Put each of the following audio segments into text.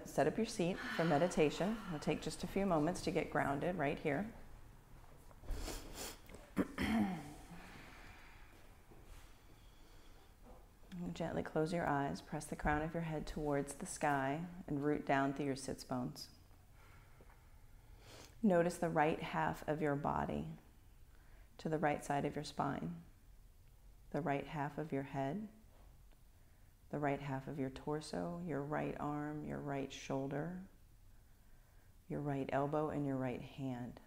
Set up your seat for meditation. It'll take just a few moments to get grounded right here. Gently close your eyes, press the crown of your head towards the sky, and root down through your sits bones. Notice the right half of your body to the right side of your spine, the right half of your head, the right half of your torso, your right arm, your right shoulder, your right elbow, and your right hand.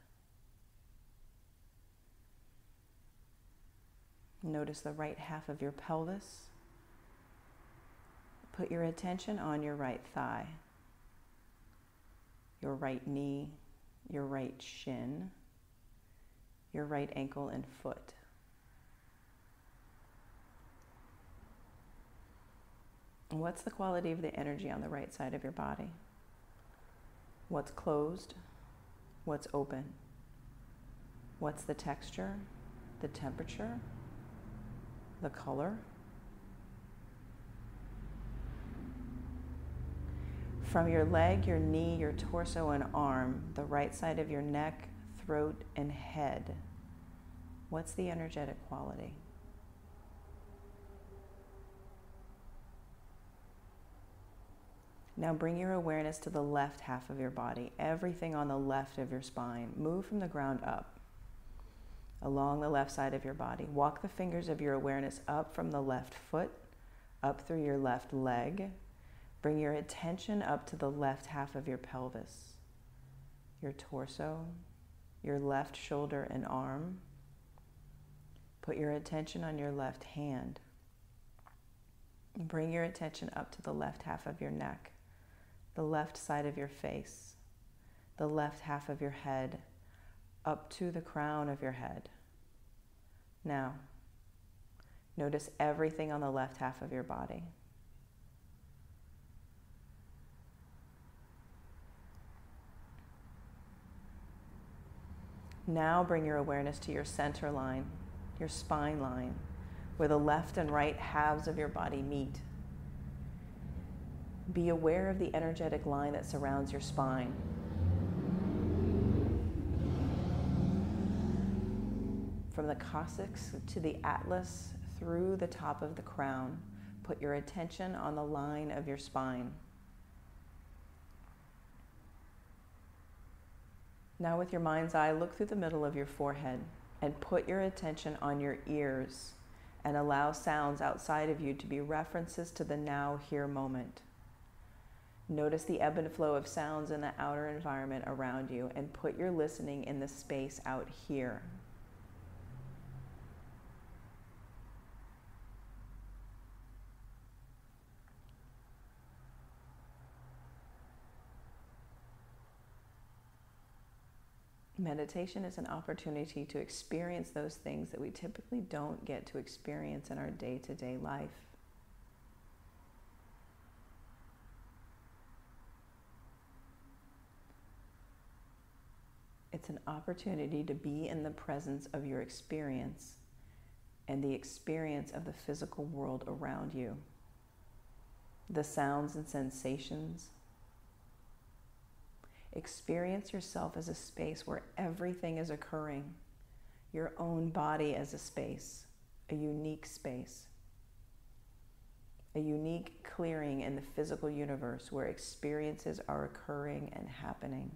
Notice the right half of your pelvis. Put your attention on your right thigh, your right knee, your right shin, your right ankle and foot. And what's the quality of the energy on the right side of your body? What's closed? What's open? What's the texture, the temperature, the color? From your leg, your knee, your torso and arm, the right side of your neck, throat, and head, what's the energetic quality? Now bring your awareness to the left half of your body, everything on the left of your spine. Move from the ground up, along the left side of your body. Walk the fingers of your awareness up from the left foot, up through your left leg. Bring your attention up to the left half of your pelvis, your torso, your left shoulder and arm. Put your attention on your left hand. Bring your attention up to the left half of your neck, the left side of your face, the left half of your head, up to the crown of your head. Now, notice everything on the left half of your body. Now bring your awareness to your center line, your spine line, where the left and right halves of your body meet. Be aware of the energetic line that surrounds your spine. From the coccyx to the atlas, through the top of the crown, put your attention on the line of your spine. Now with your mind's eye, look through the middle of your forehead and put your attention on your ears and allow sounds outside of you to be references to the now, here moment. Notice the ebb and flow of sounds in the outer environment around you and put your listening in the space out here. Meditation is an opportunity to experience those things that we typically don't get to experience in our day-to-day life. It's an opportunity to be in the presence of your experience and the experience of the physical world around you. The sounds and sensations. Experience yourself as a space where everything is occurring. Your own body as a space, a unique space. A unique clearing in the physical universe where experiences are occurring and happening.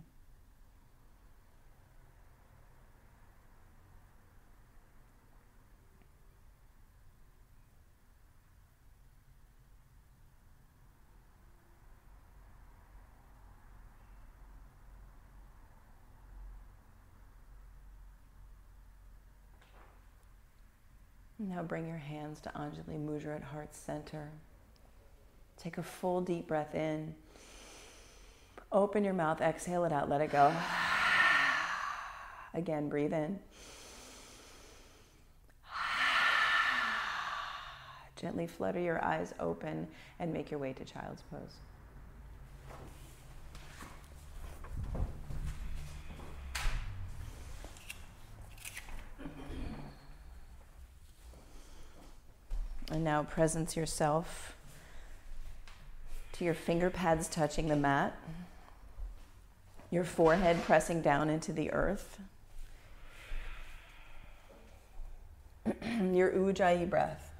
Now bring your hands to Anjali Mudra at heart center. Take a full deep breath in. Open your mouth, exhale it out, let it go. Again, breathe in. Gently flutter your eyes open and make your way to child's pose. And now presence yourself to So your finger pads touching the mat, your forehead pressing down into the earth, your Ujjayi breath.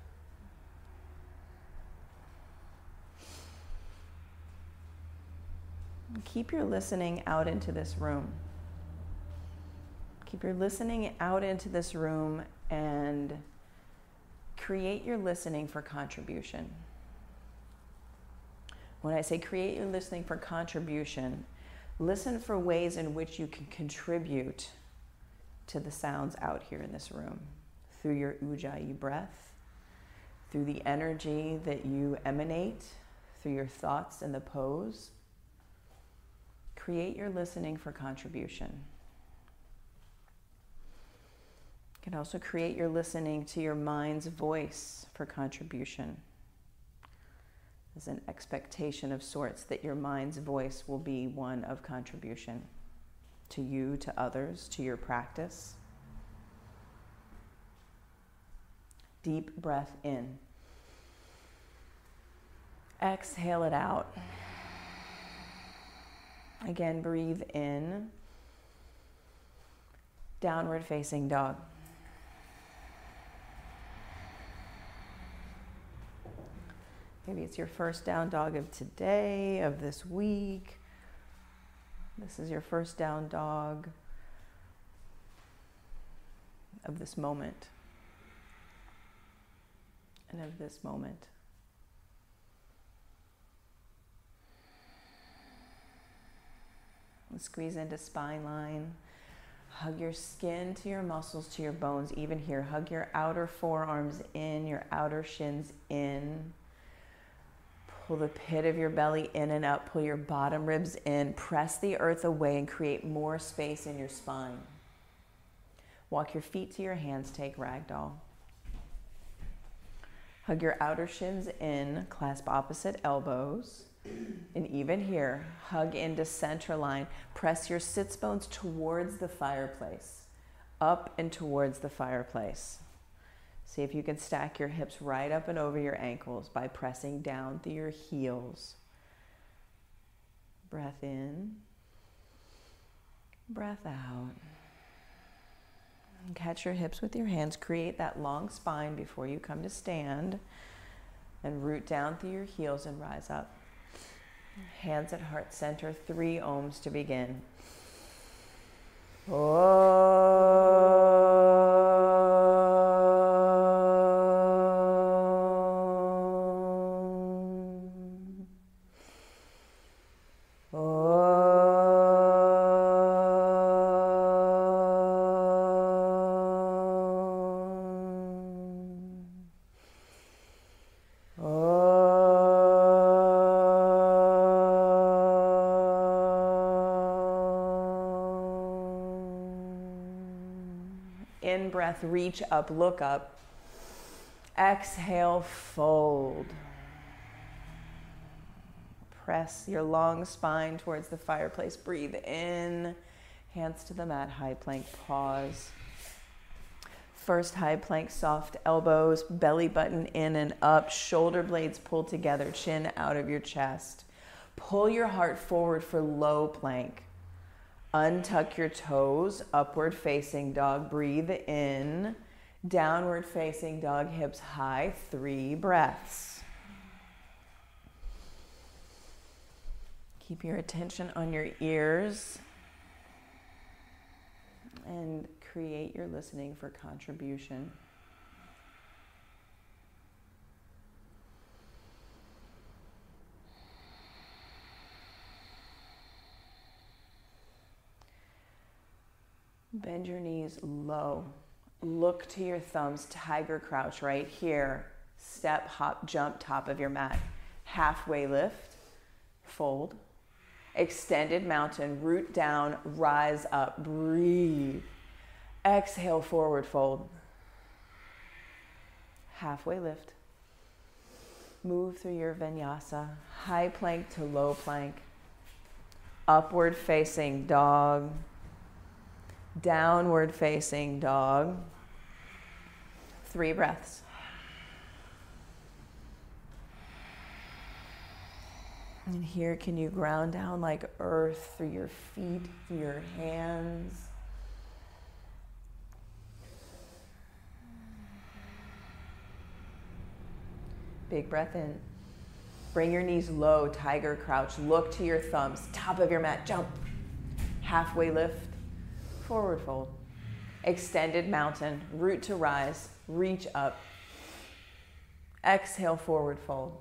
Keep your listening out into this room. Keep your listening out into this room and create your listening for contribution. When I say create your listening for contribution, listen for ways in which you can contribute to the sounds out here in this room through your Ujjayi breath, through the energy that you emanate, through your thoughts and the pose. Create your listening for contribution. You can also create your listening to your mind's voice for contribution. There's an expectation of sorts that your mind's voice will be one of contribution to you, to others, to your practice. Deep breath in. Exhale it out. Again, breathe in. Downward facing dog. Maybe it's your first down dog of today, of this week. This is your first down dog of this moment and of this moment. And squeeze into spine line. Hug your skin to your muscles, to your bones. Even here, hug your outer forearms in, your outer shins in. Pull the pit of your belly in and up. Pull your bottom ribs in. Press the earth away and create more space in your spine. Walk your feet to your hands. Take ragdoll. Hug your outer shins in. Clasp opposite elbows. And even here, hug into center line. Press your sits bones towards the fireplace. Up and towards the fireplace. See if you can stack your hips right up and over your ankles by pressing down through your heels. Breath in. Breath out. And catch your hips with your hands. Create that long spine before you come to stand. And root down through your heels and rise up. Hands at heart center, 3 ohms to begin. In breath, reach up, look up. Exhale, fold. Press your long spine towards the fireplace. Breathe in. Hands to the mat, high plank, pause. First high plank, soft elbows, belly button in and up, shoulder blades pulled together, chin out of your chest. Pull your heart forward for low plank. Untuck your toes, upward facing dog, breathe in. Downward facing dog, hips high, 3 breaths. Keep your attention on your ears and create your listening for contribution. Bend your knees low. Look to your thumbs, tiger crouch right here. Step, hop, jump, top of your mat. Halfway lift, fold. Extended mountain, root down, rise up, breathe. Exhale, forward fold. Halfway lift. Move through your vinyasa. High plank to low plank. Upward facing dog. Downward facing dog. 3 breaths. And here, can you ground down like earth through your feet, through your hands? Big breath in. Bring your knees low, tiger crouch. Look to your thumbs, top of your mat, jump. Halfway lift, forward fold. Extended mountain, root to rise, reach up. Exhale, forward fold.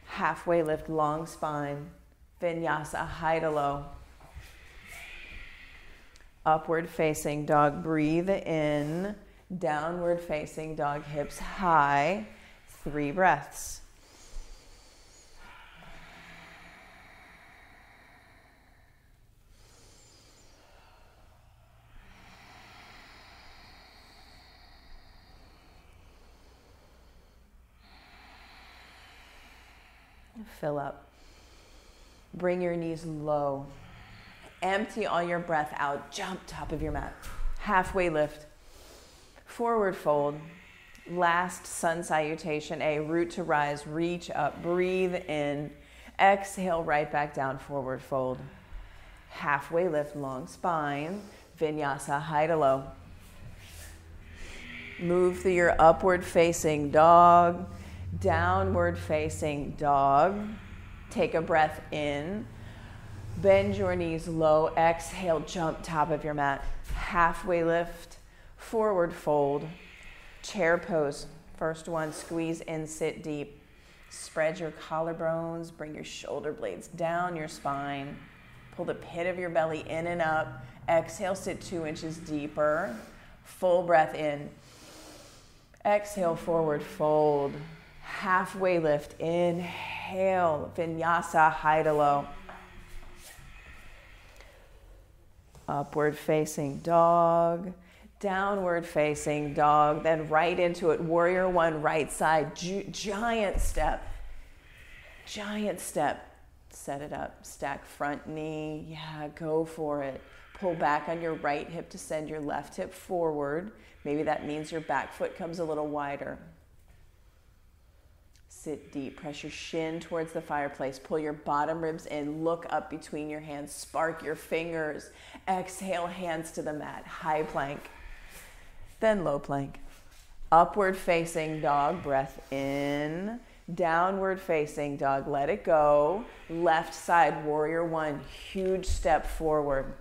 Halfway lift, long spine. Vinyasa, high to low. Upward facing dog, breathe in. Downward facing dog, hips high. 3 breaths. Fill up. Bring your knees low. Empty all your breath out. Jump top of your mat. Halfway lift. Forward fold. Last sun salutation, a root to rise, reach up, breathe in, exhale right back down, forward fold. Halfway lift, long spine, vinyasa, high to low. Move through your upward facing dog, downward facing dog. Take a breath in, bend your knees low, exhale, jump top of your mat. Halfway lift, forward fold. Chair pose. First one, squeeze in, sit deep. Spread your collarbones, bring your shoulder blades down your spine. Pull the pit of your belly in and up. Exhale, sit 2 inches deeper. Full breath in. Exhale, forward fold. Halfway lift, inhale, vinyasa, high to low. Upward facing dog. Downward facing dog, then right into it. Warrior one, right side, giant step. Giant step. Set it up. Stack front knee. Yeah, go for it. Pull back on your right hip to send your left hip forward. Maybe that means your back foot comes a little wider. Sit deep. Press your shin towards the fireplace. Pull your bottom ribs in. Look up between your hands. Spark your fingers. Exhale, hands to the mat. High plank. Then low plank. Upward facing dog, breath in. Downward facing dog, let it go. Left side, warrior one, huge step forward.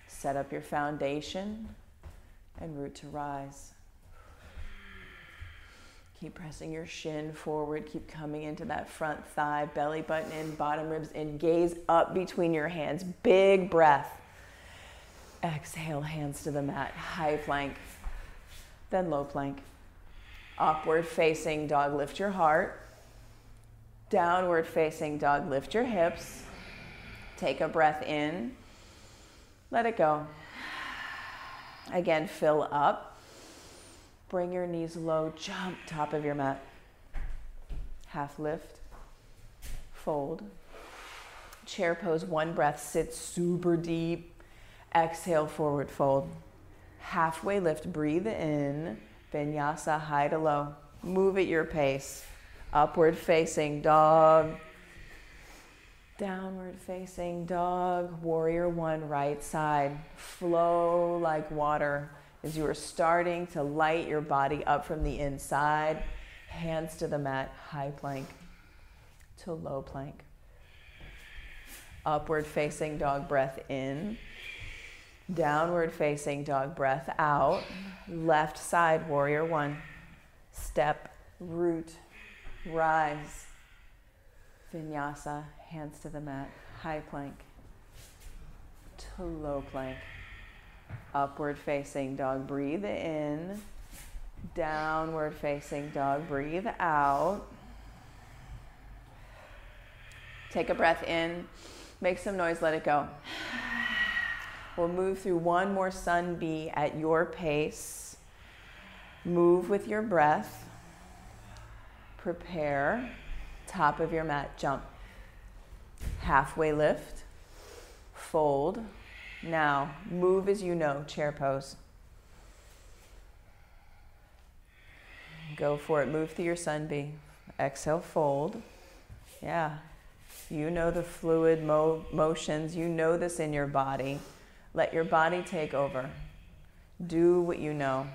Set up your foundation and root to rise. Keep pressing your shin forward. Keep coming into that front thigh, belly button in, bottom ribs in. Gaze up between your hands. Big breath. Exhale, hands to the mat. High plank. Then low plank. Upward facing dog, lift your heart. Downward facing dog, lift your hips. Take a breath in. Let it go. Again, fill up. Bring your knees low, jump top of your mat. Half lift. Fold. Chair pose, 1 breath, sit super deep. Exhale, forward fold. Halfway lift, breathe in, vinyasa, high to low. Move at your pace. Upward facing dog. Downward facing dog. Warrior one, right side. Flow like water as you are starting to light your body up from the inside. Hands to the mat, high plank to low plank. Upward facing dog, breath in. Downward facing dog, breath out. Left side, warrior one. Step, root, rise. Vinyasa, hands to the mat, high plank to low plank. Upward facing dog, breathe in. Downward facing dog, breathe out. Take a breath in, make some noise, let it go. We'll move through one more sun bee at your pace. Move with your breath. Prepare. Top of your mat, jump. Halfway lift. Fold. Now, move as you know, chair pose. Go for it. Move through your sun bee. Exhale, fold. Yeah. You know the fluid motions. You know this in your body. Let your body take over. Do what you know.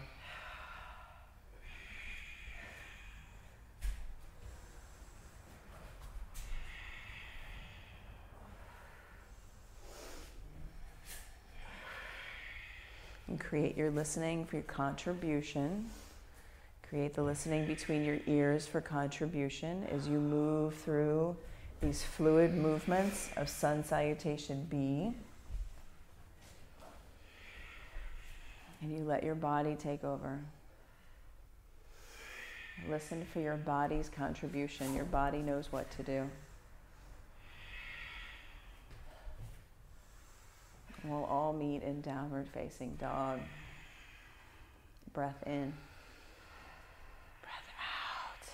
And create your listening for your contribution. Create the listening between your ears for contribution as you move through these fluid movements of Sun Salutation B. And you let your body take over. Listen for your body's contribution. Your body knows what to do. We'll all meet in downward facing dog. Breath in. Breath out.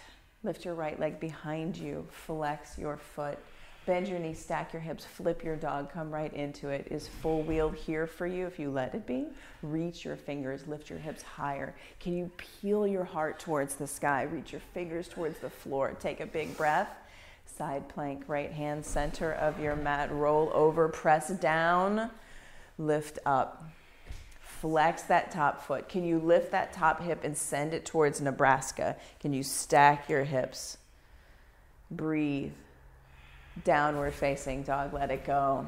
Lift your right leg behind you. Flex your foot. Bend your knees, stack your hips, flip your dog, come right into it. Is full wheel here for you if you let it be? Reach your fingers, lift your hips higher. Can you peel your heart towards the sky? Reach your fingers towards the floor. Take a big breath. Side plank, right hand center of your mat. Roll over, press down. Lift up. Flex that top foot. Can you lift that top hip and send it towards Nebraska? Can you stack your hips? Breathe. Downward facing dog, let it go.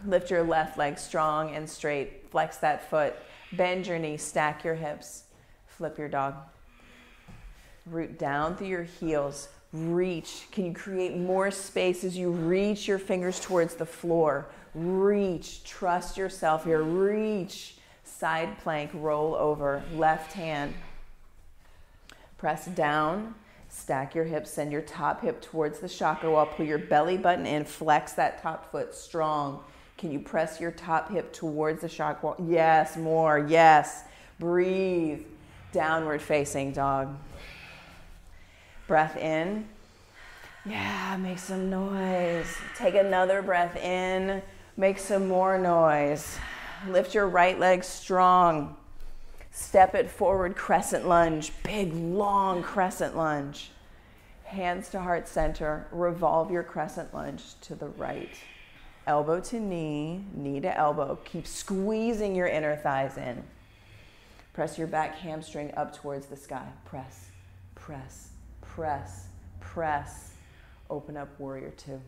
Lift your left leg strong and straight. Flex that foot. Bend your knee, stack your hips. Flip your dog. Root down through your heels. Reach. Can you create more space as you reach your fingers towards the floor? Reach. Trust yourself here. Reach. Side plank, roll over. Left hand. Press down. Stack your hips. Send your top hip towards the chakra wall. Pull your belly button in. Flex that top foot strong. Can you press your top hip towards the chakra wall? Yes, more. Yes. Breathe. Downward facing dog. Breath in. Yeah, make some noise. Take another breath in. Make some more noise. Lift your right leg strong. Step it forward, crescent lunge. Big, long crescent lunge. Hands to heart center. Revolve your crescent lunge to the right. Elbow to knee, knee to elbow. Keep squeezing your inner thighs in. Press your back hamstring up towards the sky. Press, press, press, press. Open up warrior two.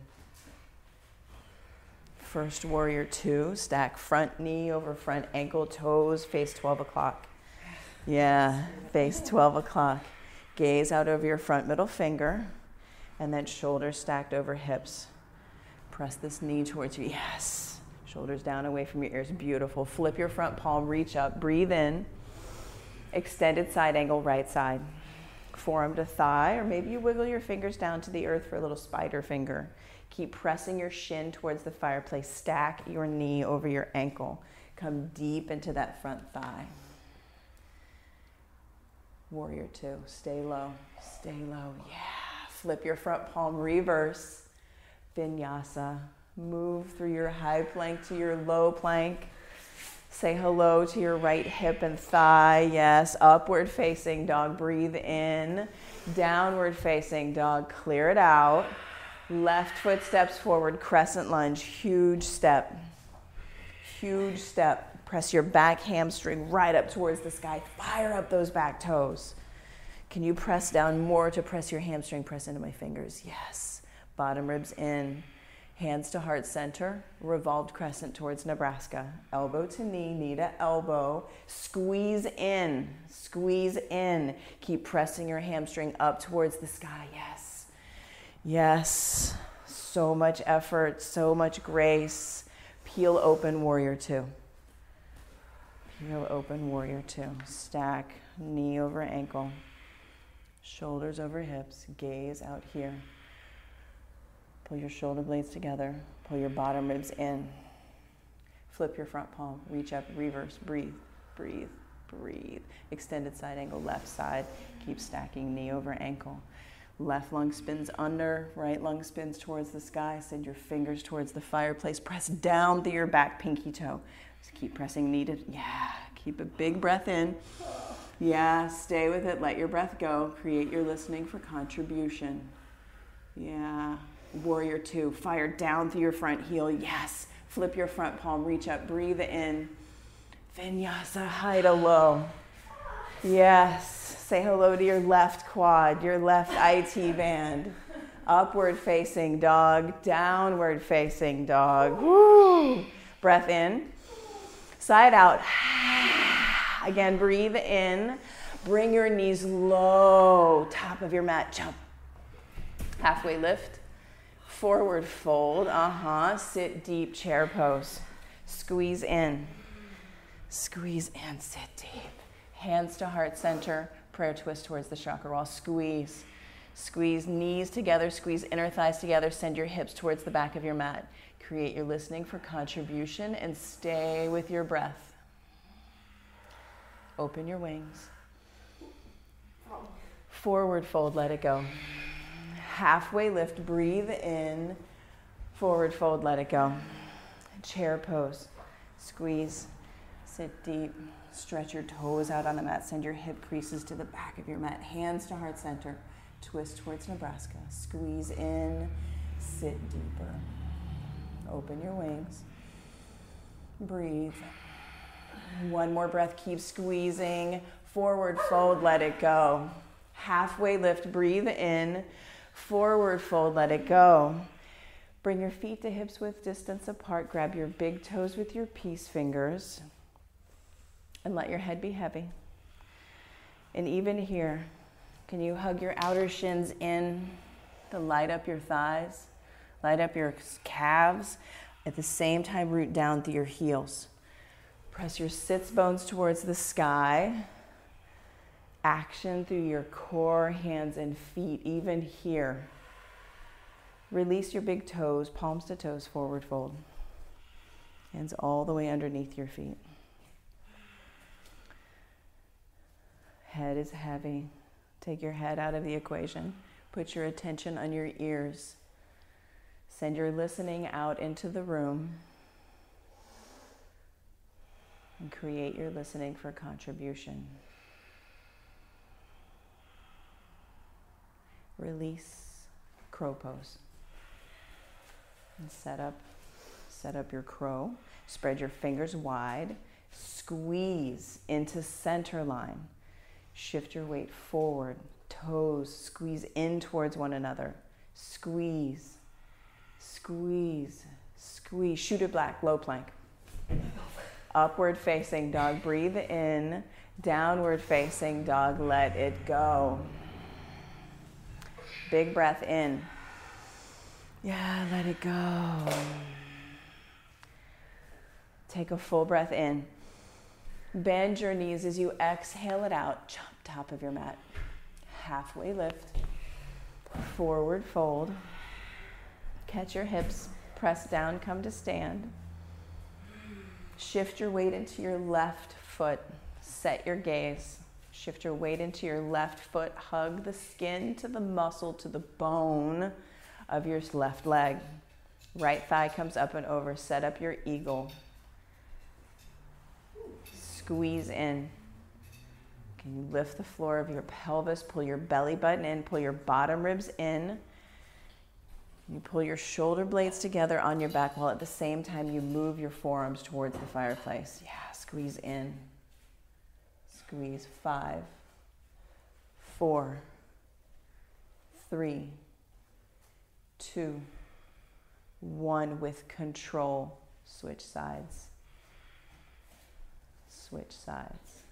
First warrior two, stack front knee over front ankle, toes face 12 o'clock. Yeah, face 12 o'clock. Gaze out over your front middle finger, and then shoulders stacked over hips. Press this knee towards you. Yes. Shoulders down away from your ears. Beautiful. Flip your front palm, reach up, breathe in. Extended side angle, right side. Forearm to thigh, or maybe you wiggle your fingers down to the earth for a little spider finger. Keep pressing your shin towards the fireplace. Stack your knee over your ankle. Come deep into that front thigh. Warrior two. Stay low. Stay low. Yeah. Flip your front palm, reverse. Vinyasa. Move through your high plank to your low plank. Say hello to your right hip and thigh. Yes. Upward facing dog. Breathe in. Downward facing dog. Clear it out. Left foot steps forward. Crescent lunge. Huge step. Huge step. Press your back hamstring right up towards the sky. Fire up those back toes. Can you press down more to press your hamstring? Press into my fingers. Yes. Bottom ribs in. Hands to heart center. Revolved crescent towards Nebraska. Elbow to knee, knee to elbow. Squeeze in. Squeeze in. Keep pressing your hamstring up towards the sky. Yes. Yes. So much effort, so much grace. Peel open, warrior two. Peel open, warrior two. Stack, knee over ankle. Shoulders over hips. Gaze out here. Pull your shoulder blades together. Pull your bottom ribs in. Flip your front palm. Reach up, reverse. Breathe, breathe, breathe. Extended side angle, left side. Keep stacking, knee over ankle. Left lung spins under, right lung spins towards the sky. Send your fingers towards the fireplace. Press down through your back pinky toe. Just keep pressing knee to, yeah. Keep a big breath in. Yeah, stay with it. Let your breath go. Create your listening for contribution. Yeah. Warrior two. Fire down through your front heel. Yes. Flip your front palm, reach up, breathe in. Vinyasa, high to low. Yes. Say hello to your left quad, your left IT band. Upward facing dog, downward facing dog. Woo! Breath in. Side out. Again, breathe in. Bring your knees low. Top of your mat, jump. Halfway lift. Forward fold. Sit deep, chair pose. Squeeze in. Squeeze and sit deep. Hands to heart center. Prayer twist towards the chakra wall. Squeeze. Squeeze knees together. Squeeze inner thighs together. Send your hips towards the back of your mat. Create your listening for contribution and stay with your breath. Open your wings. Forward fold, let it go. Halfway lift, breathe in. Forward fold, let it go. Chair pose. Squeeze. Sit deep. Stretch your toes out on the mat. Send your hip creases to the back of your mat. Hands to heart center. Twist towards Nebraska. Squeeze in. Sit deeper. Open your wings. Breathe. One more breath. Keep squeezing. Forward fold. Let it go. Halfway lift. Breathe in. Forward fold. Let it go. Bring your feet to hips width distance apart. Grab your big toes with your peace fingers. And let your head be heavy. And even here, can you hug your outer shins in to light up your thighs, light up your calves, at the same time root down through your heels. Press your sits bones towards the sky. Action through your core, hands and feet, even here. Release your big toes, palms to toes, forward fold. Hands all the way underneath your feet. Head is heavy. Take your head out of the equation. Put your attention on your ears. Send your listening out into the room. And create your listening for contribution. Release, crow pose. And set up your crow. Spread your fingers wide. Squeeze into center line. Shift your weight forward, toes squeeze in towards one another. Squeeze, squeeze, squeeze. Shoot it black, low plank. Upward facing dog, breathe in. Downward facing dog, let it go. Big breath in. Yeah, let it go. Take a full breath in. Bend your knees as you exhale it out. Jump top of your mat. Halfway lift. Forward fold. Catch your hips. Press down, come to stand. Shift your weight into your left foot. Set your gaze. Shift your weight into your left foot. Hug the skin to the muscle, to the bone of your left leg. Right thigh comes up and over. Set up your eagle. Squeeze in. Can you lift the floor of your pelvis? Pull your belly button in. Pull your bottom ribs in. You pull your shoulder blades together on your back while at the same time you move your forearms towards the fireplace. Yeah, squeeze in. Squeeze. 5, 4, 3, 2, 1. With control, switch sides. Switch sides.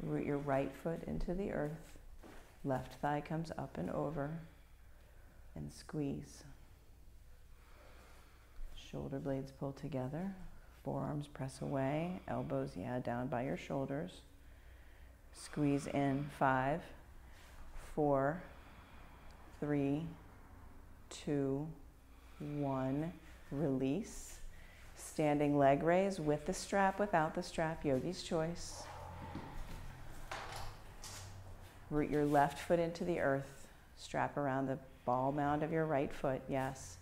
Root your right foot into the earth. Left thigh comes up and over. And squeeze. Shoulder blades pull together. Forearms press away. Elbows, down by your shoulders. Squeeze in. 5, 4, 3, 2, 1. Release. Standing leg raise with the strap, without the strap, yogi's choice. Root your left foot into the earth. Strap around the ball mound of your right foot, yes.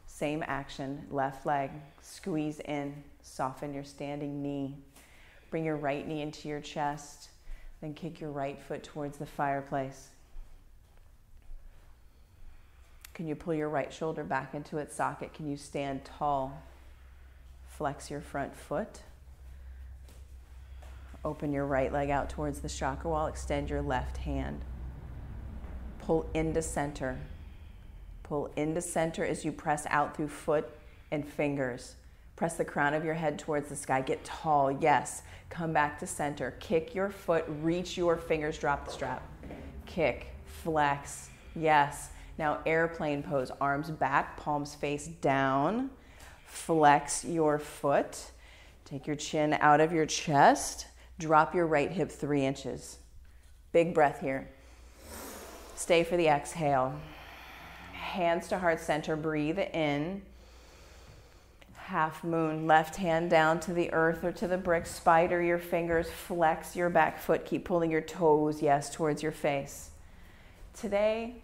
Same action, left leg, squeeze in, soften your standing knee. Bring your right knee into your chest, then kick your right foot towards the fireplace. Can you pull your right shoulder back into its socket? Can you stand tall? Flex your front foot. Open your right leg out towards the chakra wall. Extend your left hand. Pull into center. Pull into center as you press out through foot and fingers. Press the crown of your head towards the sky. Get tall, yes. Come back to center. Kick your foot, reach your fingers, drop the strap. Kick, flex, yes. Now airplane pose, arms back, palms face down. Flex your foot. Take your chin out of your chest. Drop your right hip 3 inches. Big breath here. Stay for the exhale. Hands to heart center, breathe in. Half moon, left hand down to the earth or to the brick. Spider your fingers, flex your back foot. Keep pulling your toes, yes, towards your face. Today,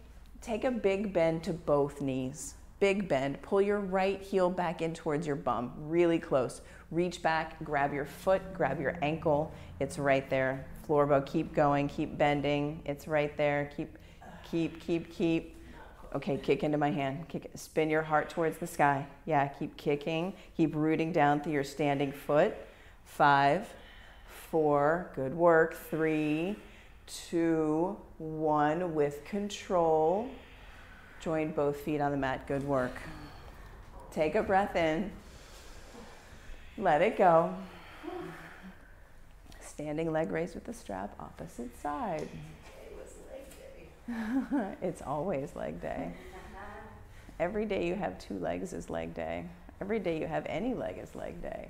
take a big bend to both knees. Big bend. Pull your right heel back in towards your bum, really close. Reach back, grab your foot, grab your ankle. It's right there. Floor bow, keep going, keep bending. It's right there. Keep. Okay, kick into my hand. Spin your heart towards the sky. Yeah, keep kicking. Keep rooting down through your standing foot. 5, 4, good work. 3, 2, 1, with control. Join both feet on the mat, good work. Take a breath in. Let it go. Standing leg raise with the strap, opposite side. It's always leg day. Every day you have 2 legs is leg day. Every day you have any leg is leg day.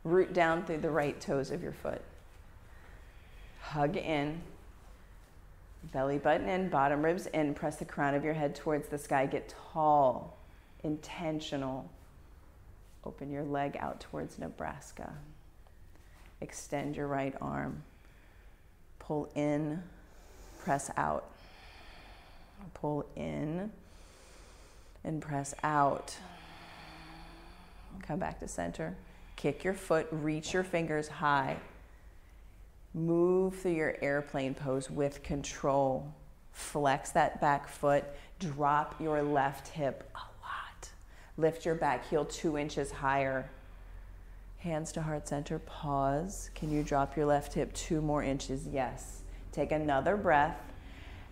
Root down through the right toes of your foot. Hug in. Belly button in, bottom ribs in. Press the crown of your head towards the sky. Get tall, intentional. Open your leg out towards Nebraska. Extend your right arm. Pull in, press out. Pull in and press out. Come back to center. Kick your foot, reach your fingers high. Move through your airplane pose with control. Flex that back foot. Drop your left hip a lot. Lift your back heel 2 inches higher. Hands to heart center. Pause. Can you drop your left hip 2 more inches? Yes. Take another breath.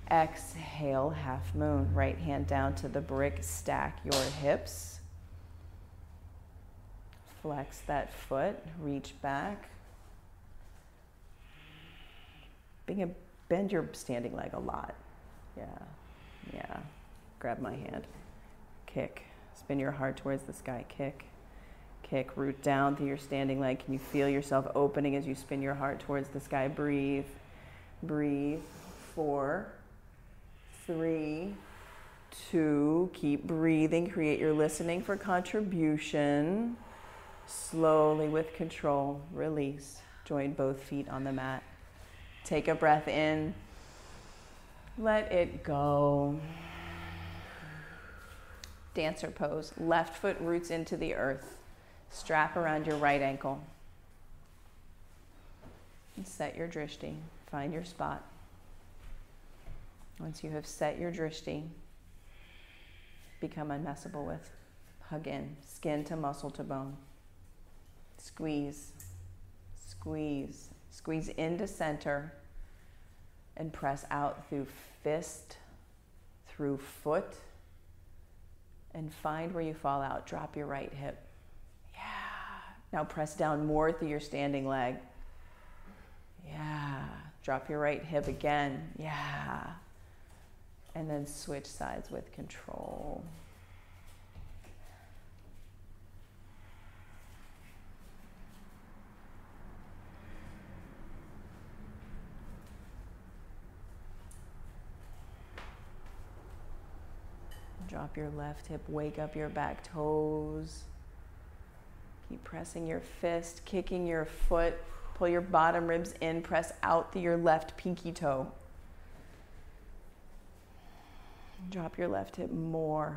Exhale, half moon. Right hand down to the brick. Stack your hips. Flex that foot. Reach back. Bend your standing leg a lot. Yeah. Grab my hand. Kick. Spin your heart towards the sky. Kick. Kick. Root down through your standing leg. Can you feel yourself opening as you spin your heart towards the sky? Breathe. Breathe. 4, 3, 2, keep breathing. Create your listening for contribution. Slowly with control, release. Join both feet on the mat. Take a breath in. Let it go. Dancer pose. Left foot roots into the earth. Strap around your right ankle. And set your drishti. Find your spot. Once you have set your drishti, become unmessable with. Hug in, skin to muscle to bone. Squeeze, squeeze, squeeze into center and press out through fist, through foot, and find where you fall out. Drop your right hip. Yeah. Now press down more through your standing leg. Yeah. Drop your right hip again. Yeah. And then switch sides with control. Drop your left hip, wake up your back toes. Keep pressing your fist, kicking your foot. Pull your bottom ribs in, press out through your left pinky toe. Drop your left hip more,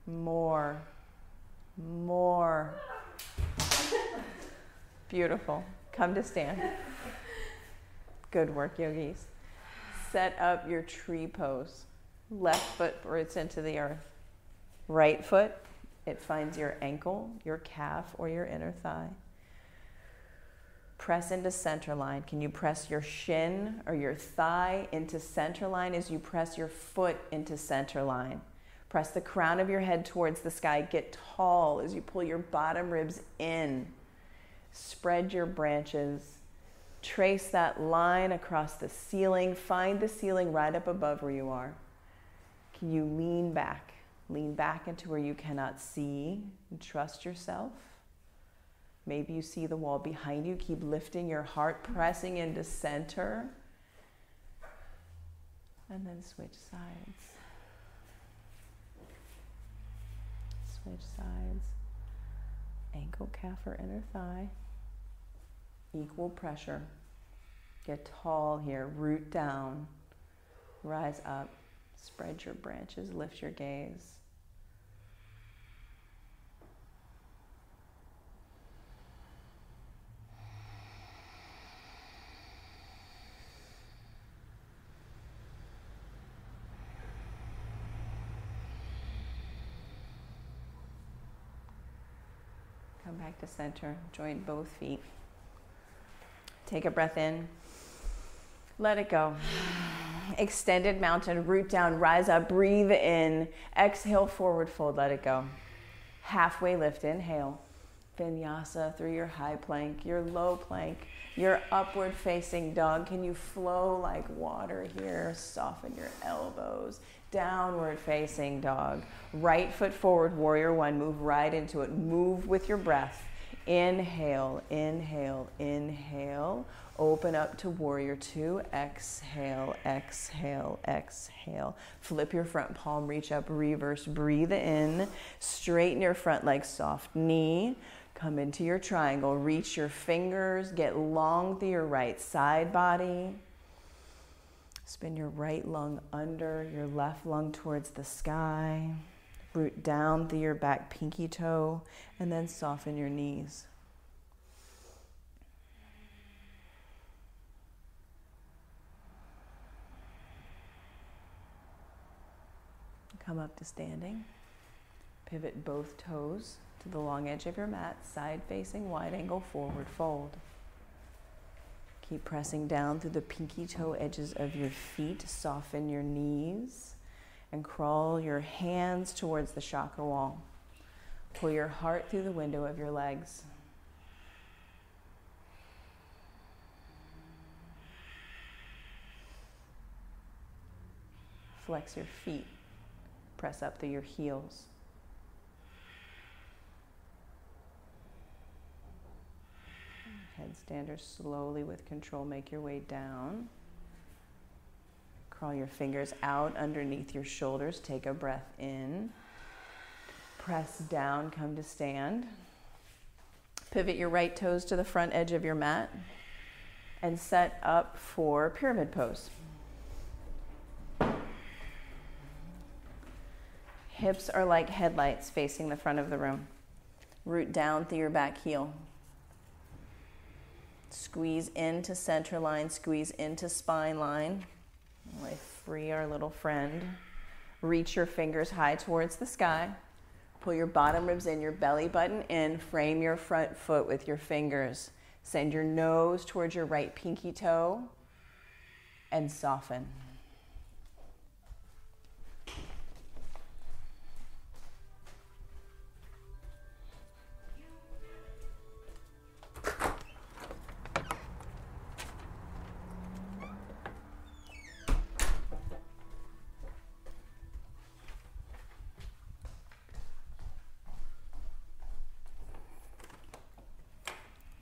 more, more. Beautiful. Come to stand. Good work, yogis. Set up your tree pose. Left foot roots into the earth. Right foot, it finds your ankle, your calf, or your inner thigh. Press into center line. Can you press your shin or your thigh into center line as you press your foot into center line? Press the crown of your head towards the sky. Get tall as you pull your bottom ribs in. Spread your branches. Trace that line across the ceiling. Find the ceiling right up above where you are. Can you lean back? Lean back into where you cannot see and trust yourself. Maybe you see the wall behind you. Keep lifting your heart, pressing into center. And then switch sides. Switch sides. Ankle, calf, or inner thigh. Equal pressure. Get tall here. Root down. Rise up. Spread your branches. Lift your gaze. Come back to center. Join both feet. Take a breath in. Let it go. Extended mountain, root down, rise up, breathe in. Exhale, forward fold, let it go. Halfway lift, inhale. Vinyasa through your high plank, your low plank, your upward facing dog. Can you flow like water here? Soften your elbows. Downward facing dog. Right foot forward, warrior one. Move right into it. Move with your breath. Inhale, inhale, inhale. Open up to warrior two. Exhale, exhale, exhale. Flip your front palm, reach up, reverse, breathe in. Straighten your front leg, soft knee. Come into your triangle. Reach your fingers. Get long through your right side body. Spin your right lung under, your left lung towards the sky. Root down through your back pinky toe, and then soften your knees. Come up to standing. Pivot both toes to the long edge of your mat, side facing, wide angle, forward fold. Keep pressing down through the pinky toe edges of your feet. Soften your knees and crawl your hands towards the chakra wall. Pull your heart through the window of your legs. Flex your feet. Press up through your heels. Headstanders, slowly with control, make your way down. Crawl your fingers out underneath your shoulders. Take a breath in. Press down, come to stand. Pivot your right toes to the front edge of your mat and set up for pyramid pose. Hips are like headlights facing the front of the room. Root down through your back heel. Squeeze into center line, squeeze into spine line. Like free our little friend. Reach your fingers high towards the sky. Pull your bottom ribs in, your belly button in. Frame your front foot with your fingers. Send your nose towards your right pinky toe and soften.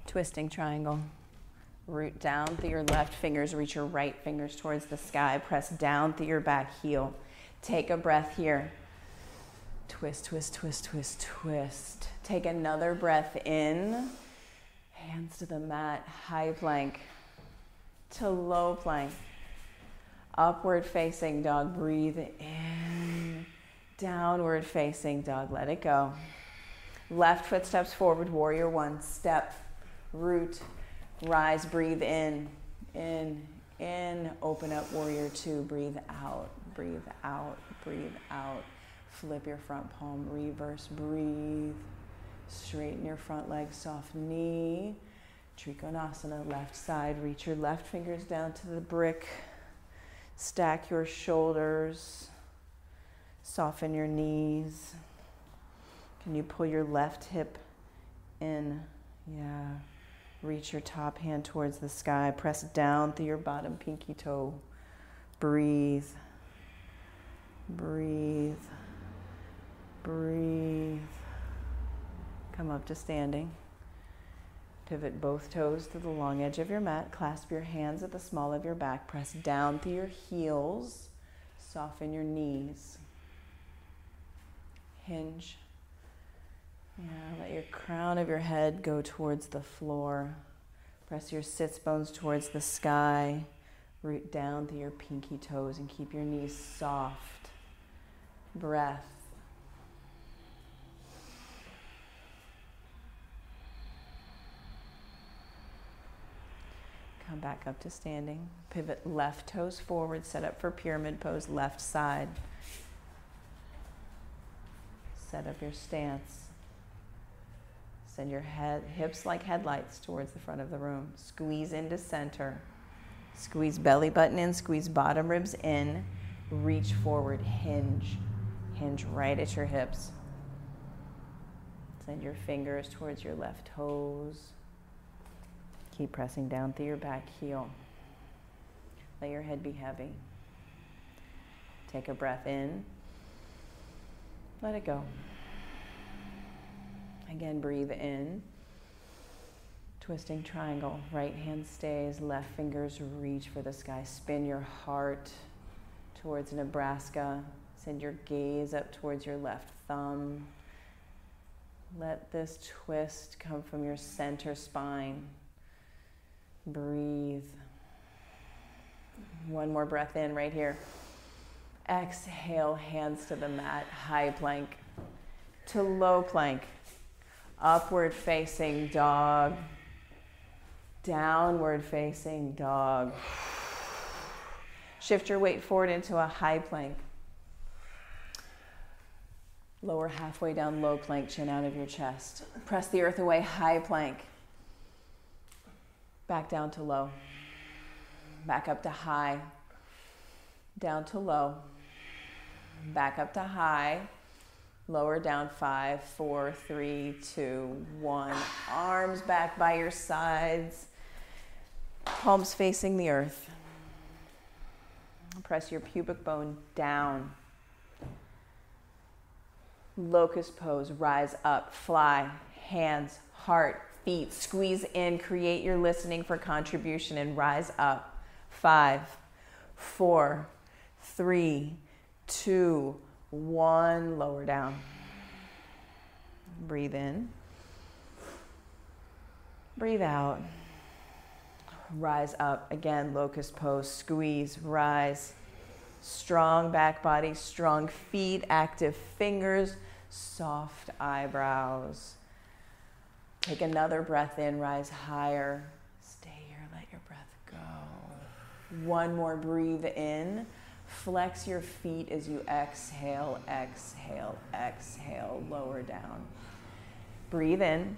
Twisting triangle. Root down through your left fingers. Reach your right fingers towards the sky. Press down through your back heel. Take a breath here. Twist, twist, twist, twist, twist. Take another breath in. Hands to the mat. High plank to low plank. Upward facing dog. Breathe in. Downward facing dog. Let it go. Left foot steps forward. Warrior one. Step. Root, rise, breathe in, open up, warrior two, breathe out, breathe out, breathe out. Flip your front palm, reverse, breathe. Straighten your front leg, soft knee. Trikonasana, left side. Reach your left fingers down to the brick. Stack your shoulders. Soften your knees. Can you pull your left hip in? Yeah. Reach your top hand towards the sky. Press down through your bottom pinky toe. Breathe. Breathe. Breathe. Come up to standing. Pivot both toes to the long edge of your mat. Clasp your hands at the small of your back. Press down through your heels. Soften your knees. Hinge. Yeah, let your crown of your head go towards the floor. Press your sits bones towards the sky. Root down through your pinky toes and keep your knees soft. Breath. Come back up to standing. Pivot left toes forward. Set up for pyramid pose, left side. Set up your stance. Send your hips like headlights towards the front of the room. Squeeze into center. Squeeze belly button in, squeeze bottom ribs in. Reach forward, hinge. Hinge right at your hips. Send your fingers towards your left toes. Keep pressing down through your back heel. Let your head be heavy. Take a breath in. Let it go. Again, breathe in. Twisting triangle. Right hand stays, left fingers reach for the sky. Spin your heart towards Nebraska. Send your gaze up towards your left thumb. Let this twist come from your center spine. Breathe. One more breath in right here. Exhale, hands to the mat, high plank to low plank. Upward facing dog. Downward facing dog. Shift your weight forward into a high plank. Lower halfway down low plank, chin out of your chest. Press the earth away, high plank. Back down to low. Back up to high. Down to low. Back up to high. Lower down, 5, 4, 3, 2, 1. Arms back by your sides. Palms facing the earth. Press your pubic bone down. Locust pose, rise up, fly, hands, heart, feet, squeeze in, create your listening for contribution and rise up. 5, 4, 3, 2, 1, lower down. Breathe in. Breathe out. Rise up. Again, locust pose, squeeze, rise. Strong back body, strong feet, active fingers, soft eyebrows. Take another breath in, rise higher. Stay here, let your breath go. One more, breathe in. Flex your feet as you exhale, exhale, exhale, lower down. Breathe in,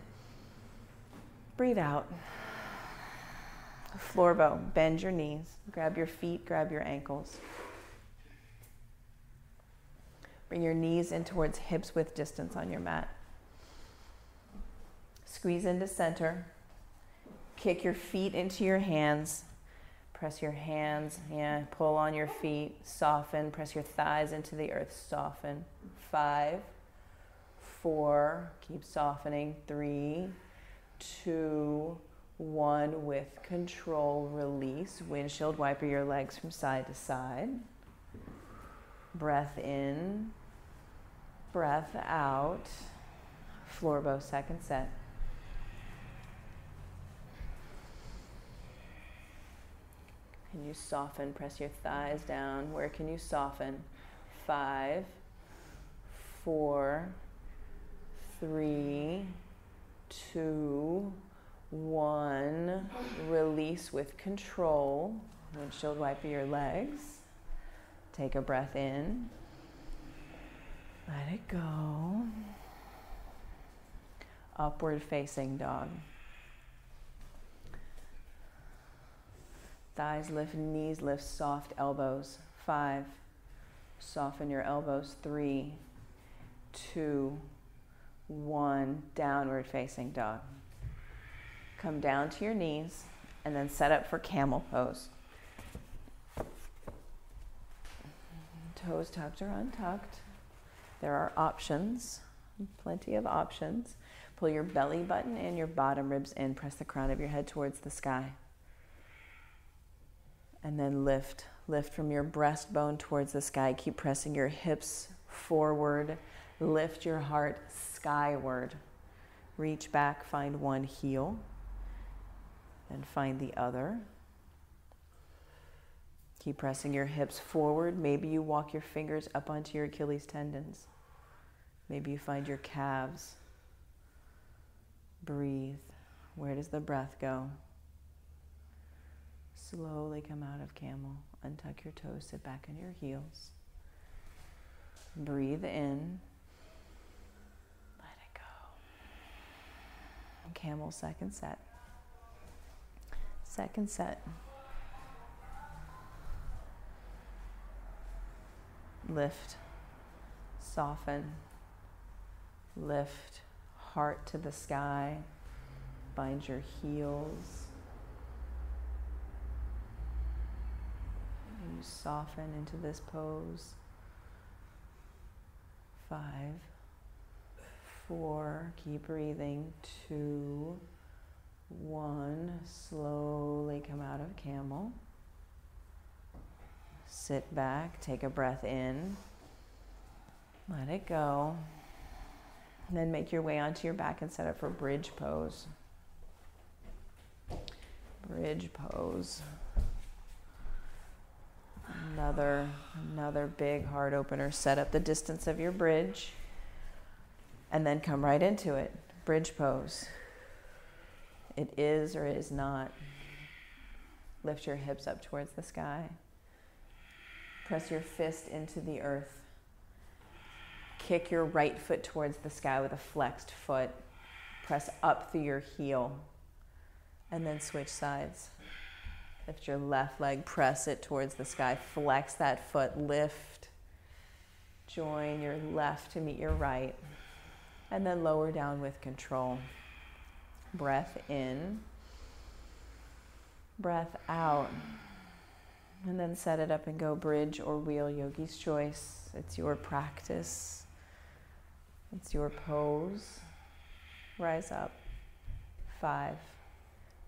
breathe out. Floor bow, bend your knees, grab your feet, grab your ankles. Bring your knees in towards hips width distance on your mat. Squeeze into center. Kick your feet into your hands. Press your hands, pull on your feet, soften, press your thighs into the earth, soften. 5, 4, keep softening. 3, 2, 1, with control, release. Windshield wiper your legs from side to side. Breath in, breath out. Floor bow, second set. Can you soften? Press your thighs down. Where can you soften? 5, 4, 3, 2, 1. Release with control. Windshield wiper your legs. Take a breath in. Let it go. Upward facing dog. Thighs lift, knees lift, soft elbows. 5. Soften your elbows. 3, 2, 1. Downward facing dog. Come down to your knees and then set up for camel pose. Toes tucked or untucked. There are options, plenty of options. Pull your belly button in, your bottom ribs in. Press the crown of your head towards the sky. And then lift. Lift from your breastbone towards the sky. Keep pressing your hips forward. Lift your heart skyward. Reach back, find one heel. Then find the other. Keep pressing your hips forward. Maybe you walk your fingers up onto your Achilles tendons. Maybe you find your calves. Breathe. Where does the breath go? Slowly come out of camel. Untuck your toes. Sit back on your heels. Breathe in. Let it go. Camel second set. Second set. Lift, soften, lift, heart to the sky, bind your heels. You soften into this pose. 5, 4, keep breathing. 2, 1, slowly come out of camel. Sit back, take a breath in, let it go, and then make your way onto your back and set up for bridge pose. Bridge pose. Another big heart opener. Set up the distance of your bridge and then come right into it. Bridge pose. It is or is not. Lift your hips up towards the sky. Press your fist into the earth. Kick your right foot towards the sky with a flexed foot. Press up through your heel. And then switch sides. Lift your left leg, press it towards the sky. Flex that foot, lift. Join your left to meet your right. And then lower down with control. Breath in. Breath out. And then set it up and go bridge or wheel, yogi's choice. It's your practice. It's your pose. Rise up. 5,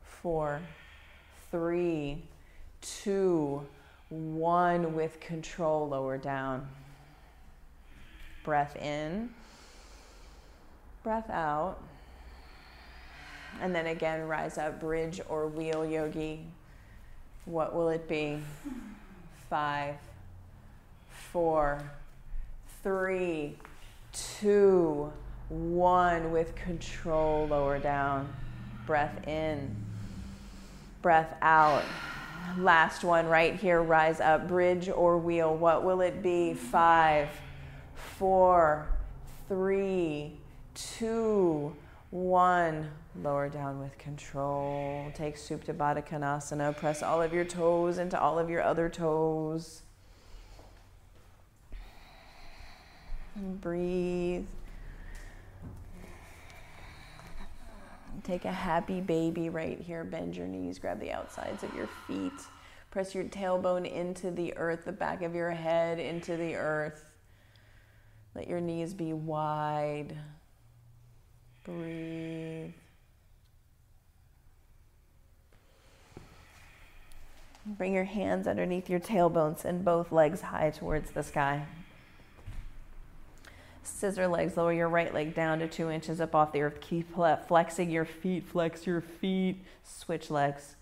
4, 3, 2, 1. With control, lower down. Breath in. Breath out. And then again, rise up, bridge or wheel, yogi. What will it be? 5, 4, 3, 2, 1. With control, lower down. Breath in. Breath out. Last one right here. Rise up, bridge or wheel. What will it be? 5, 4, 3, 2, 1. Lower down with control. Take Supta Baddha Konasana. Press all of your toes into all of your other toes. And breathe. Take a happy baby right here. Bend your knees. Grab the outsides of your feet. Press your tailbone into the earth, the back of your head into the earth. Let your knees be wide. Breathe. Bring your hands underneath your tailbone. Send both legs high towards the sky. Scissor legs. Lower your right leg down to 2 inches up off the earth. Keep flexing your feet. Flex your feet. Switch legs.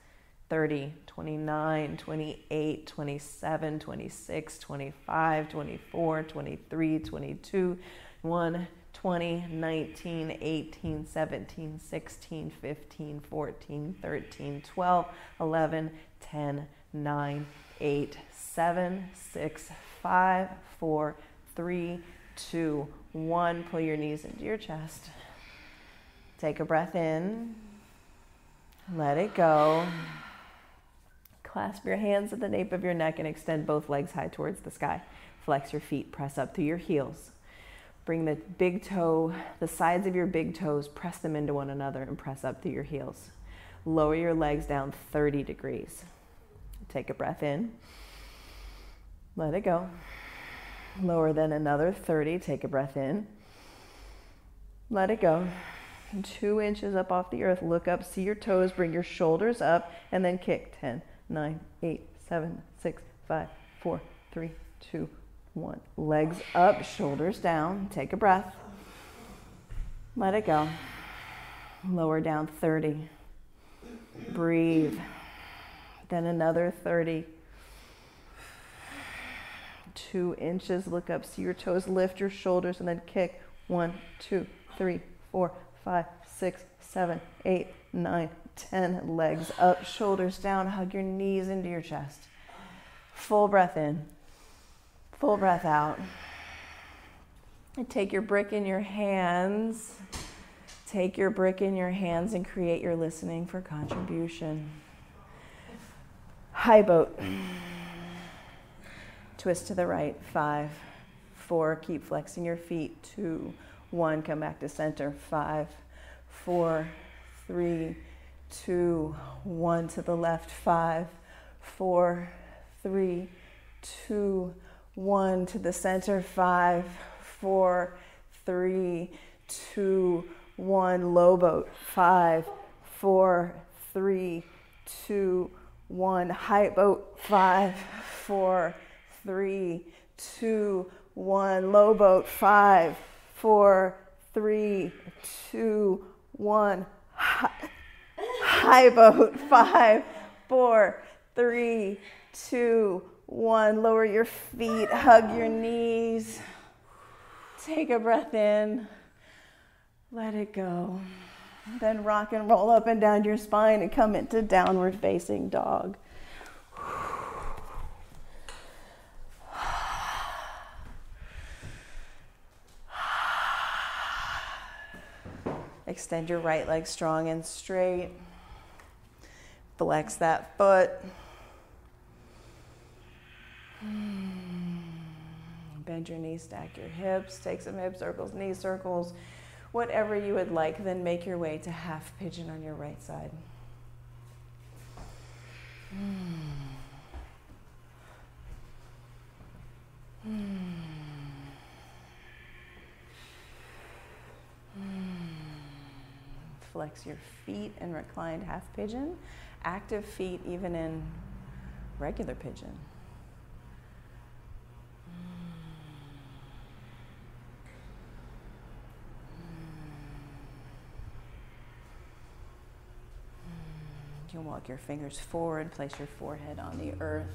30, 29, 28, 27, 26, 25, 24, 23, 22, 1, 20, 19, 18, 17, 16, 15, 14, 13, 12, 11, 10, 9, 8, 7, 6, 5, 4, 3, 2, 1. Pull your knees into your chest. Take a breath in. Let it go. Clasp your hands at the nape of your neck and extend both legs high towards the sky. Flex your feet. Press up through your heels. Bring the big toe, the sides of your big toes, press them into one another and press up through your heels. Lower your legs down 30 degrees. Take a breath in. Let it go. Lower then another 30. Take a breath in. Let it go. 2 inches up off the earth. Look up, see your toes, bring your shoulders up, and then kick. 10, 9, 8, 7, 6, 5, 4, 3, 2, 1. Legs up, shoulders down. Take a breath. Let it go. Lower down 30. Breathe. Then another 30. 2 inches. Look up, see your toes, lift your shoulders, and then kick. 1, 2, 3, 4, 5, 6, 7, 8, 9, 10. Legs up, shoulders down. Hug your knees into your chest. Full breath in. Full breath out. And take your brick in your hands. Take your brick in your hands and create your listening for contribution. High boat. Twist to the right. 5, 4. Keep flexing your feet. 2, 1. Come back to center. 5, 4, 3, 2, 1. To the left. 5, 4, 3, 2, 1. To the center. 5, 4, 3, 2, 1. Low boat. 5, 4, 3, 2, 1. High boat. 5, 4, 3, 2, 1. Low boat. 5, 4, 3, 2, 1. High boat. 5, 4, 3, 2, 1. Lower your feet. Hug your knees. Take a breath in. Let it go. Then rock and roll up and down your spine and come into downward facing dog. Extend your right leg strong and straight. Flex that foot. Bend your knees, stack your hips, take some hip circles, knee circles, whatever you would like. Then make your way to half pigeon on your right side. Flex your feet in reclined half pigeon. Active feet even in regular pigeon. You can walk your fingers forward, place your forehead on the earth.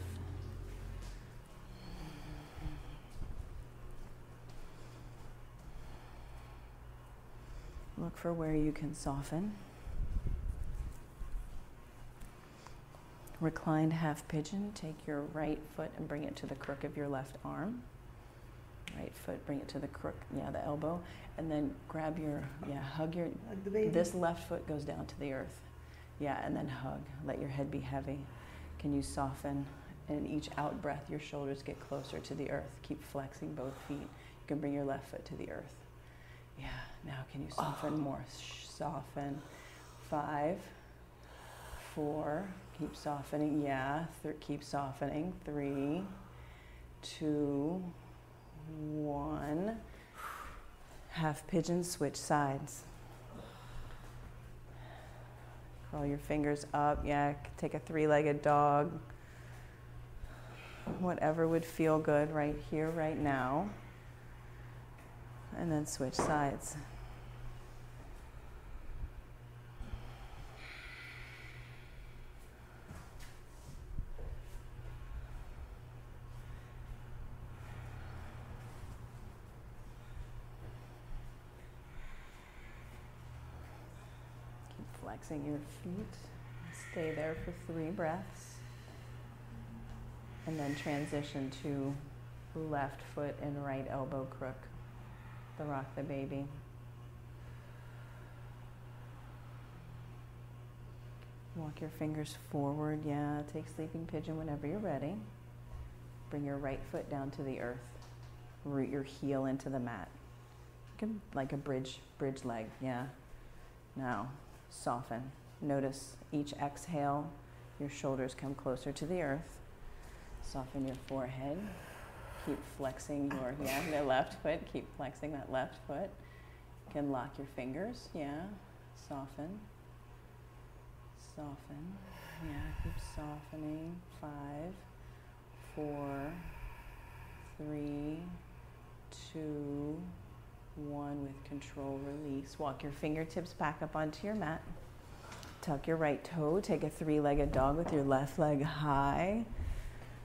Look for where you can soften. Reclined half pigeon. Take your right foot and bring it to the crook of your left arm. Right foot, bring it to the crook, the elbow. And then grab your, hug your, this left foot goes down to the earth. And then hug. Let your head be heavy. Can you soften? And each out breath, your shoulders get closer to the earth. Keep flexing both feet. You can bring your left foot to the earth. Now can you soften more? Soften. 5, 4. Keep softening. Keep softening. 3, 2, 1. Half pigeon, switch sides. Curl your fingers up. Take a 3-legged dog. Whatever would feel good right here, right now. And then switch sides. Keep flexing your feet. Stay there for 3 breaths. And then transition to left foot and right elbow crook. rock the baby. Walk your fingers forward. Yeah, take sleeping pigeon whenever you're ready. Bring your right foot down to the earth. Root your heel into the mat. Like a bridge leg, yeah. Now, soften. Notice each exhale, your shoulders come closer to the earth. Soften your forehead. Keep flexing your left foot. Keep flexing that left foot. You can lock your fingers, yeah. Soften. Soften. Yeah, keep softening. 5, 4, 3, 2, 1. With control, release. Walk your fingertips back up onto your mat. Tuck your right toe. Take a 3-legged dog with your left leg high.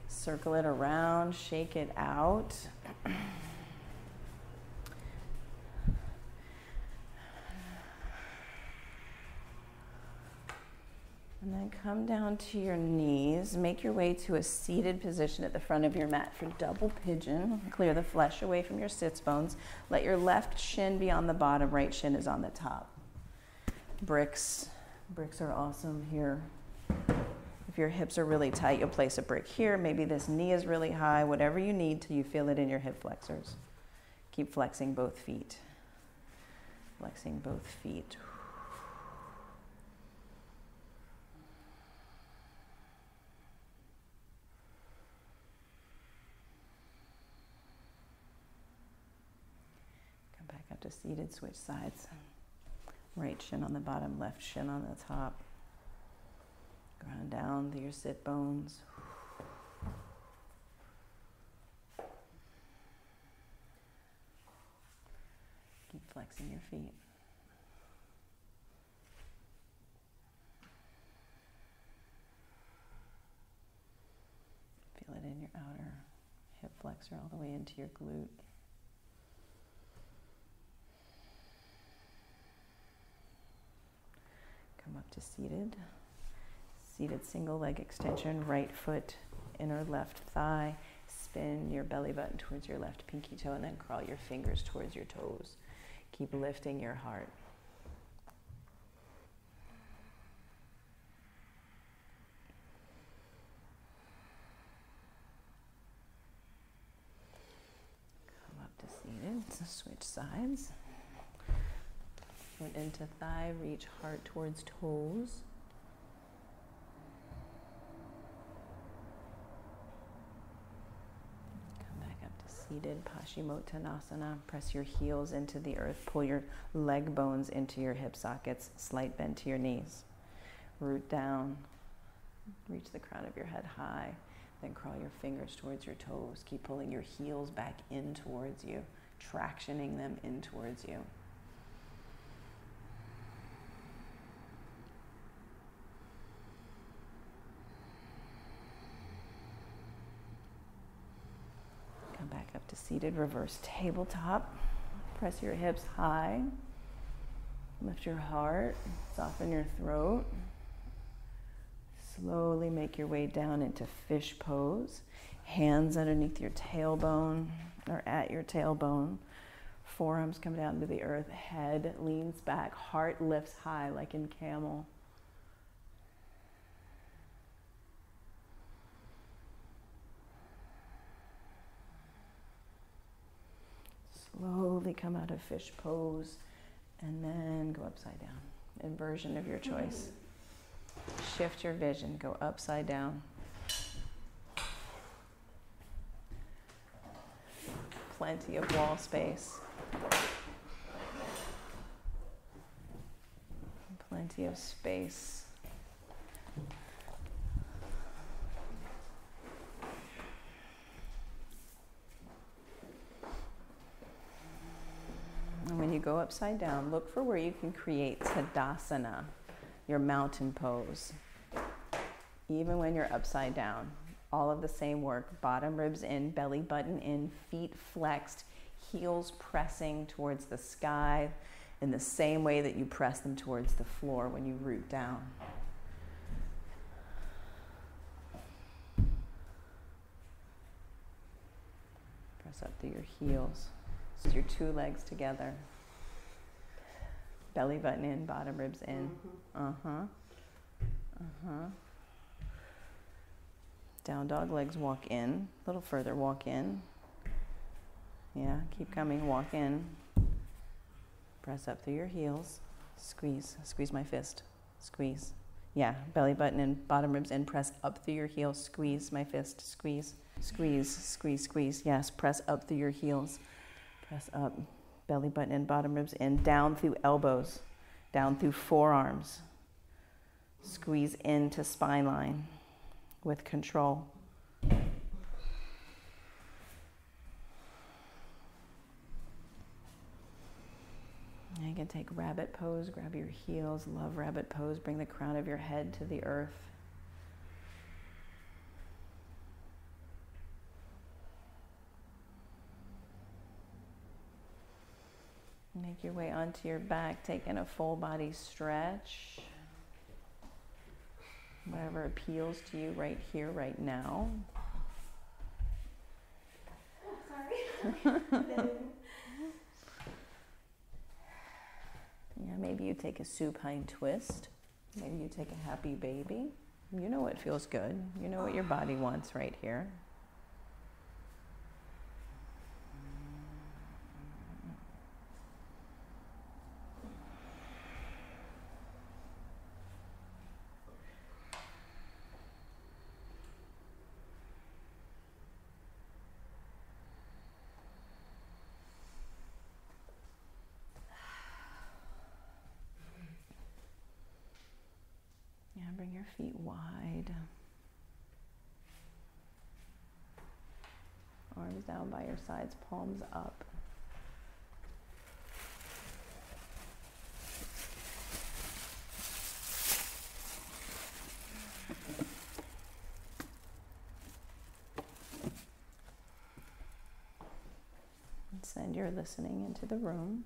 Circle it around, shake it out. And then come down to your knees. Make your way to a seated position at the front of your mat for double pigeon. Clear the flesh away from your sits bones. Let your left shin be on the bottom, right shin is on the top. Bricks are awesome here. If your hips are really tight, you'll place a brick here. Maybe this knee is really high, whatever you need till you feel it in your hip flexors. Keep flexing both feet. Flexing both feet. Come back up to seated, switch sides. Right shin on the bottom, left shin on the top. Ground down to your sit bones. Keep flexing your feet. Feel it in your outer hip flexor all the way into your glute. Come up to seated. Seated single leg extension, right foot, inner left thigh. Spin your belly button towards your left pinky toe and then crawl your fingers towards your toes. Keep lifting your heart. Come up to seated, switch sides. Foot into thigh, reach heart towards toes. Seated Paschimottanasana. Press your heels into the earth. Pull your leg bones into your hip sockets. Slight bend to your knees. Root down. Reach the crown of your head high. Then crawl your fingers towards your toes. Keep pulling your heels back in towards you. Tractioning them in towards you. Back up to seated reverse tabletop. Press your hips high. Lift your heart. Soften your throat. Slowly make your way down into fish pose. Hands underneath your tailbone or at your tailbone. Forearms come down to the earth. Head leans back. Heart lifts high like in camel. Slowly come out of fish pose and then go upside down. Inversion of your choice. Shift your vision, go upside down. Plenty of wall space. Plenty of space. And when you go upside down, look for where you can create Tadasana, your mountain pose. Even when you're upside down, all of the same work. Bottom ribs in, belly button in, feet flexed, heels pressing towards the sky in the same way that you press them towards the floor when you root down. Press up through your heels. So your two legs together. Belly button in, bottom ribs in. Down dog, legs walk in. A little further, walk in. Yeah, keep coming, walk in. Press up through your heels. Squeeze, squeeze my fist. Squeeze. Yeah, belly button in, bottom ribs in. Press up through your heels. Squeeze my fist. Squeeze, squeeze, squeeze, squeeze. Yes, press up through your heels. Press up. Belly button in, bottom ribs in. Down through elbows. Down through forearms. Squeeze into spine line with control. You can take rabbit pose, grab your heels, love rabbit pose, bring the crown of your head to the earth. Make your way onto your back, taking a full body stretch. Whatever appeals to you right here, right now. Sorry. Yeah, maybe you take a supine twist. Maybe you take a happy baby. You know what feels good. You know what your body wants right here. Yeah, bring your feet wide. Arms down by your sides, palms up. And send your listening into the room.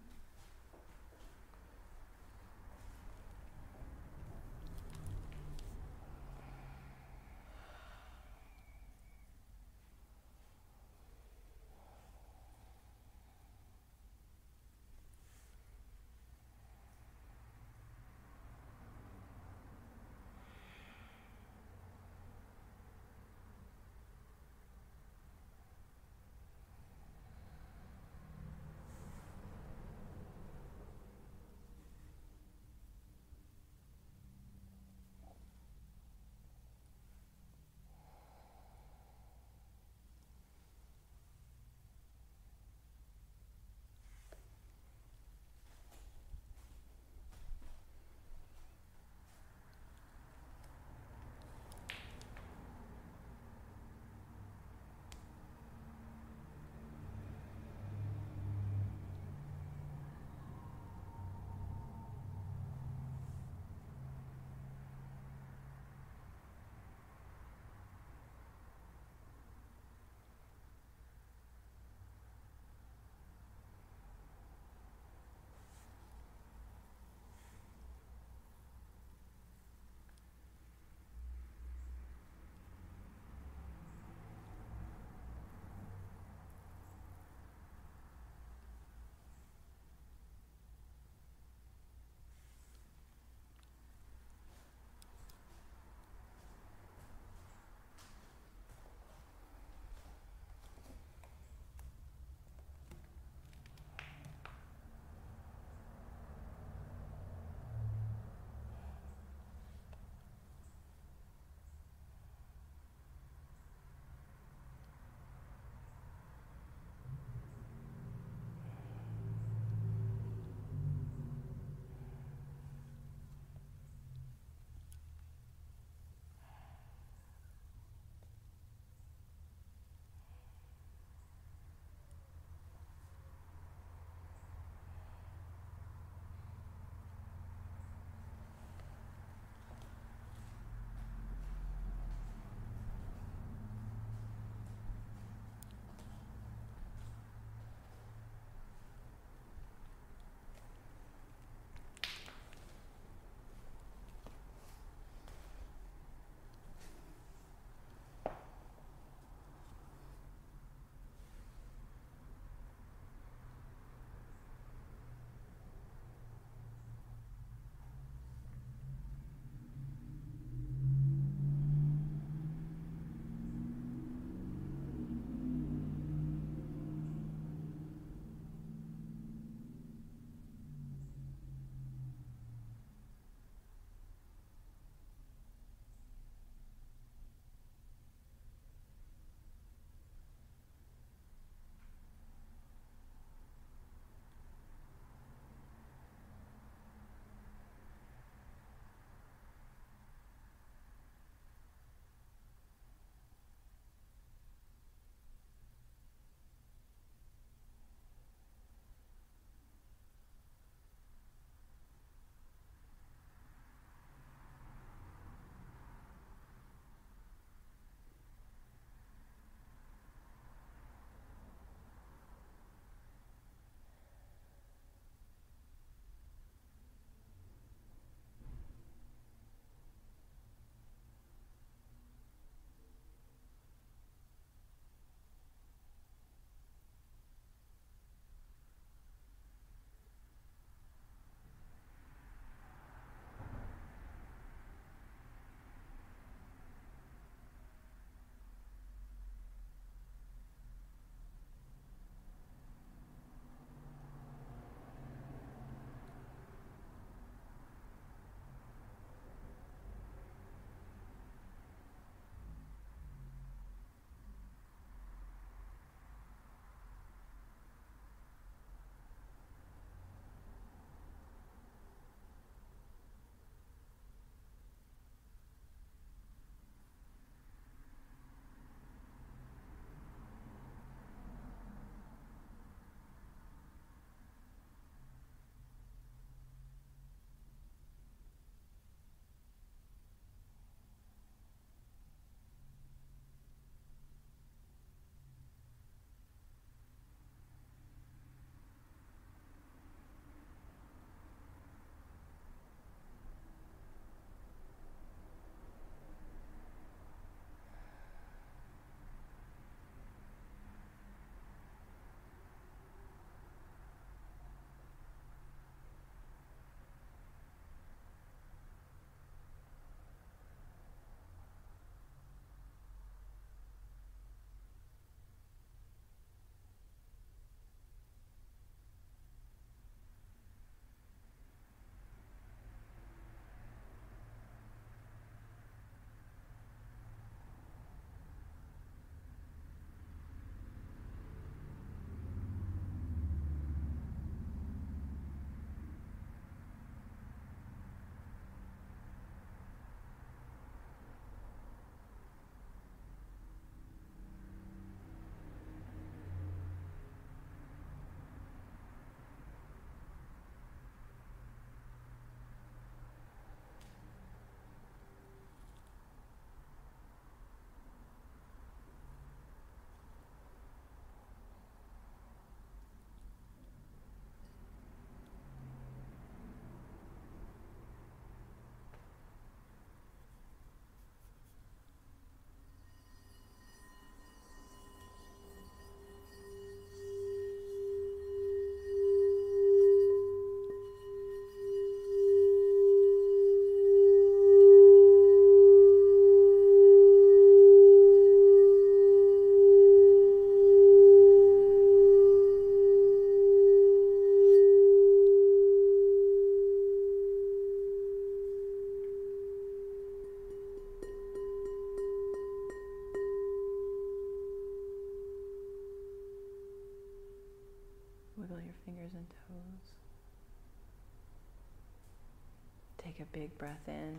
Take a big breath in.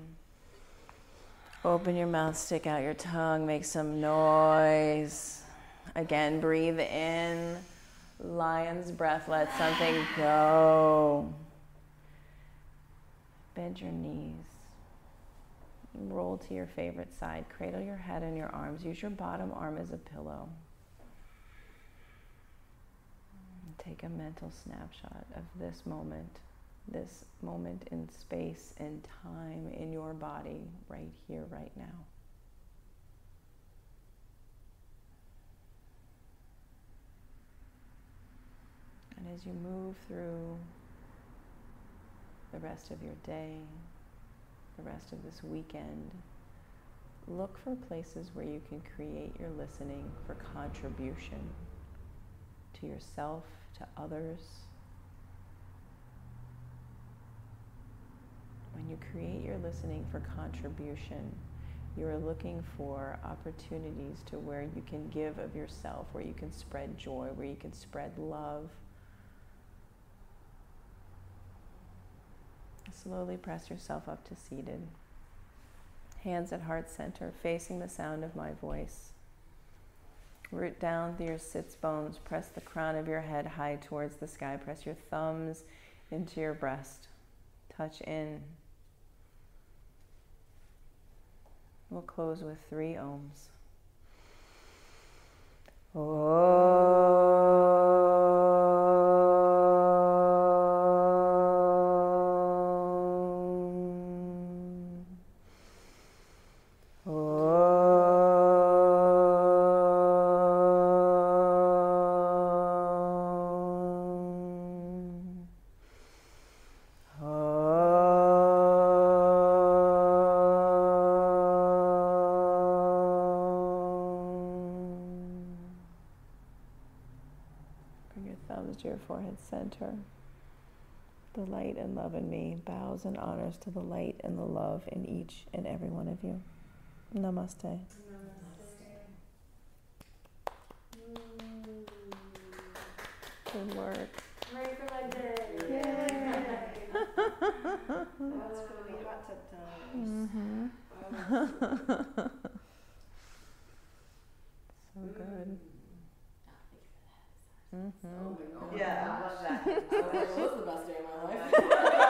Open your mouth, stick out your tongue, make some noise. Again, breathe in. Lion's breath, let something go. Bend your knees. Roll to your favorite side. Cradle your head in your arms. Use your bottom arm as a pillow. Take a mental snapshot of this moment in space and time in your body, right here, right now. And as you move through the rest of your day, the rest of this weekend, look for places where you can create your listening for contribution to yourself, to others. When you create your listening for contribution, you are looking for opportunities to where you can give of yourself, where you can spread joy, where you can spread love. Slowly press yourself up to seated. Hands at heart center, facing the sound of my voice. Root down through your sits bones. Press the crown of your head high towards the sky. Press your thumbs into your breast. Touch in. We'll close with 3 ohms. To your forehead center. The light and love in me bows and honors to the light and the love in each and every one of you. Namaste. Namaste. Good work. Ready for my day. Yay. That's really hot tub times. Mm-hmm. So good. Mm-hmm. Oh my God. Yeah, I love that. That was the best day of my life.